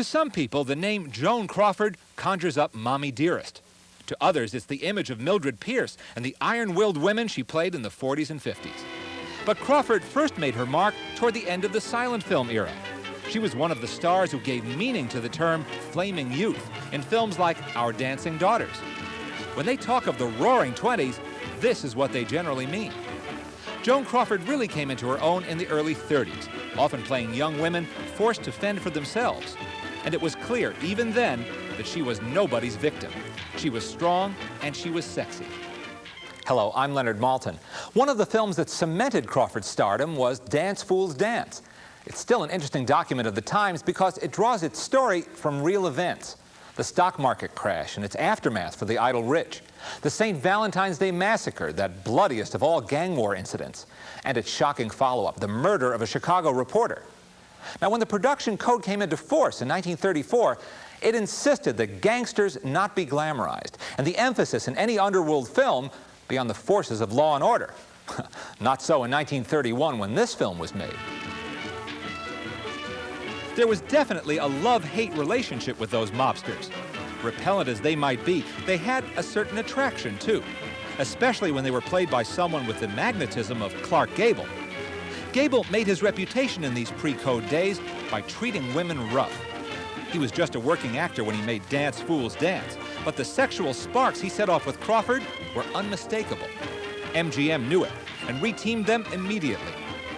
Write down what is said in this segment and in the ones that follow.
To some people, the name Joan Crawford conjures up Mommy Dearest. To others, it's the image of Mildred Pierce and the iron-willed women she played in the 40s and 50s. But Crawford first made her mark toward the end of the silent film era. She was one of the stars who gave meaning to the term flaming youth in films like Our Dancing Daughters. When they talk of the roaring 20s, this is what they generally mean. Joan Crawford really came into her own in the early 30s, often playing young women forced to fend for themselves. And it was clear, even then, that she was nobody's victim. She was strong and she was sexy. Hello, I'm Leonard Maltin. One of the films that cemented Crawford's stardom was Dance Fools Dance. It's still an interesting document of the times because it draws its story from real events. The stock market crash and its aftermath for the idle rich. The St. Valentine's Day Massacre, that bloodiest of all gang war incidents. And its shocking follow-up, the murder of a Chicago reporter. Now, when the production code came into force in 1934, it insisted that gangsters not be glamorized, and the emphasis in any underworld film be on the forces of law and order. Not so in 1931 when this film was made. There was definitely a love-hate relationship with those mobsters. Repellent as they might be, they had a certain attraction too, especially when they were played by someone with the magnetism of Clark Gable. Gable made his reputation in these pre-code days by treating women rough. He was just a working actor when he made Dance Fools Dance, but the sexual sparks he set off with Crawford were unmistakable. MGM knew it and reteamed them immediately.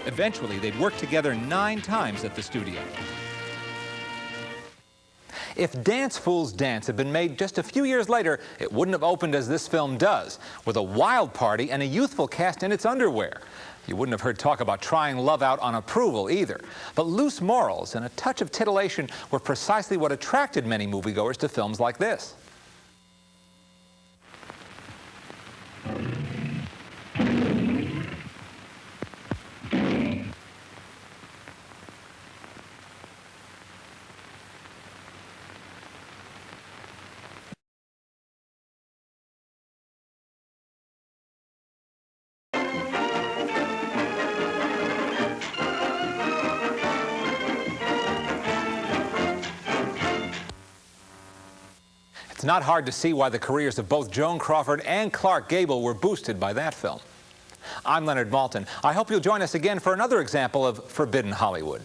Eventually, they'd worked together 9 times at the studio. If Dance Fools Dance had been made just a few years later, it wouldn't have opened as this film does, with a wild party and a youthful cast in its underwear. You wouldn't have heard talk about trying love out on approval either. But loose morals and a touch of titillation were precisely what attracted many moviegoers to films like this. It's not hard to see why the careers of both Joan Crawford and Clark Gable were boosted by that film. I'm Leonard Maltin. I hope you'll join us again for another example of Forbidden Hollywood.